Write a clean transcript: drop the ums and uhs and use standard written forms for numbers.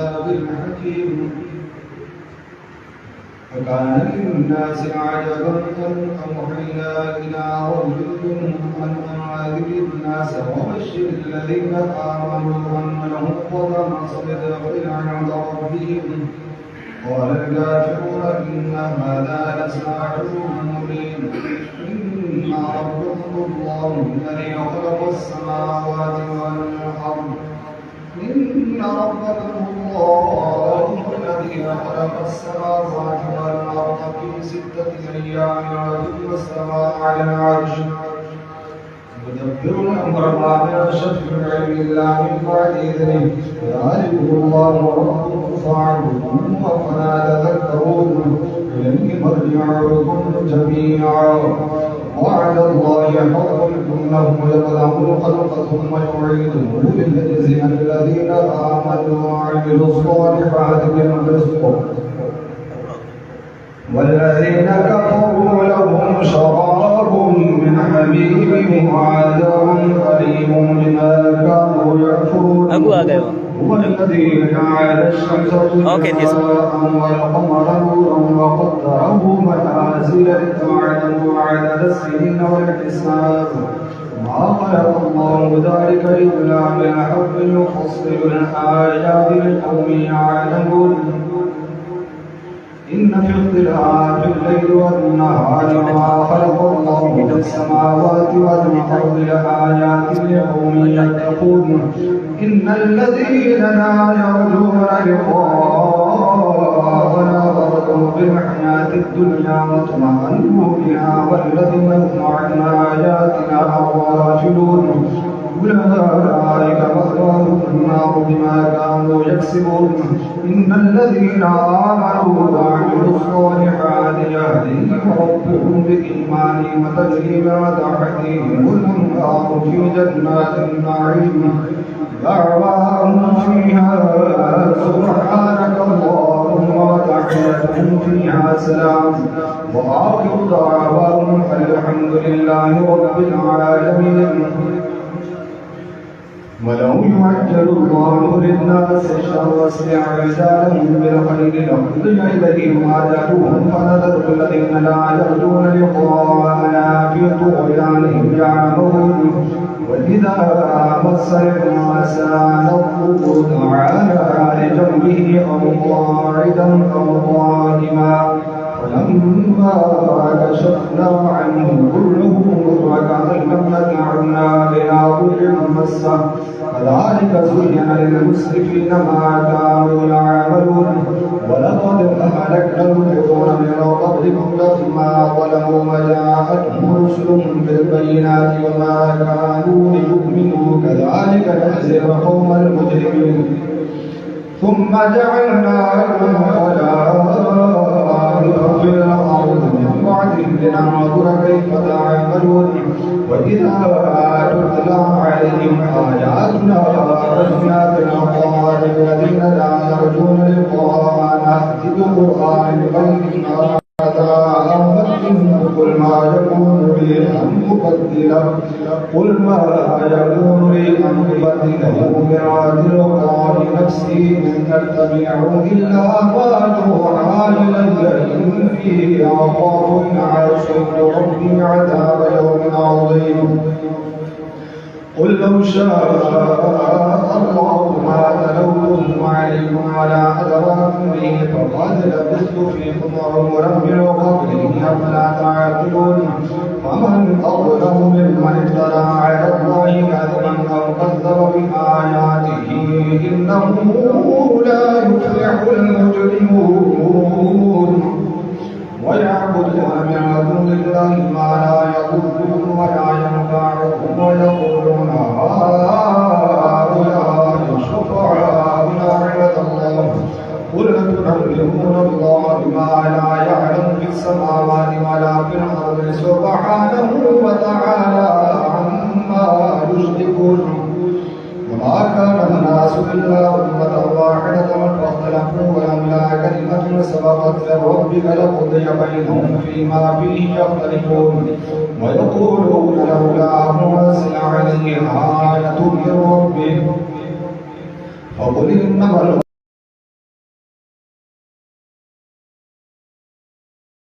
الكتاب الحكيم فكان للناس عجبا أن أوحينا إلى رجل أن أنذر الناس وبشر الذين آمنوا أن لهم قدم صدق عند ربهم قال الكافرون إن هذا لساحر مبين إن ربكم الله الذي خلق السماوات والأرض إن ربكم الله الذي خلق السماوات والأرض في 6 أيام ثم استوى على العرش يدبر الأمر ما بشر العلم إلا من بعد إذنه ذلكم الله ربكم فاعبدوه أفلا تذكرون إليه مرجعكم جميعا وعلى الله حق إنه يبدأ الخلق ثم يعيده ليجزي الذين آمنوا وعملوا الصالحات بالرزق والذين كفروا لهم شراب من حميم وعذاب أليم بما كانوا يكفرون هو الذي جعل الشمس ضياء والقمر نورا وقدره منازل لتعلموا عدد السنين والحساب ما خلق الله ذلك إلا بالحق يفصل الآيات لقوم يعلمون إن في اختلاف الليل والنهار ما خلق الله في السماوات والأرض لآيات لقوم يتقون إن الذين لا يرجون لقاءنا ورضوا بالحياة الدنيا واطمأنوا بها والذين هم عن آياتنا غافلون أولئك مأواهم النار بما كانوا يكسبون إن الذين آمنوا وعملوا الصالحات يهديهم ربهم بإيمانهم وتجري من تحتهم الأنهار في جنات النعيم دعواهم فيها سبحانك اللهم وتحيتهم فيها سلام وآخر دعواهم الحمد لله رب العالمين ولو يعجل الله للناس الشر استعجالهم بالخير لقضي إليهم أجلهم فنذر الذين لا يرجون لقاءنا في طغيانهم يعمهون وإذا مس الإنسان الضر دعانا لجنبه أو قاعدا أو قائما فلما كشفنا عنه ضره وكأن لم يدعنا إلى ضر مسه كذلك زين للمسرفين ما كانوا يعملون ولقد أهلكنا القرون من قبلكم لما ظلموا وجاءتهم رسلهم بالبينات وما كانوا ليؤمنوا كذلك نجزي القوم المجرمين ثم جعلناكم خلائف في الأرض من بعدهم لننظر كيف تعملون وإذا تتلى عليهم آياتنا بينات قال الذين لا يرجون لقاءنا ائت بقرآن غير هذا أو بدله قل ما يكون لي أن أبدله قل ما يكون لي أن أبدله من تلقاء نفسي إن أتبع إلا ما يوحى إلي إني أخاف إن عصيت ربي عذاب يوم عظيم قل لو شاء الله ما تلوته عليكم ولا أدراكم به فقد لبثت فيكم عمرا من قبله أفلا تعقلون فمن أظلم ممن افترى على الله كذبا أو كذب بآياته إنه لا يفلح المجرمون ويعبدون من دون الله ما لا يضرهم ولا ينفعهم ويقولون هؤلاء شفعاؤنا عند الله قل أتنبئون الله بما لا يعلم في السماوات ولا في الأرض سبحانه وتعالى عما يشركون وما كان الناس إلا أمة واحدة فاختلفوا ولولا كلمة سبقت من ربك لقضي بينهم فيما فيه يختلفون ويقولون لولا أنزل عليه آية من ربه فقل إنما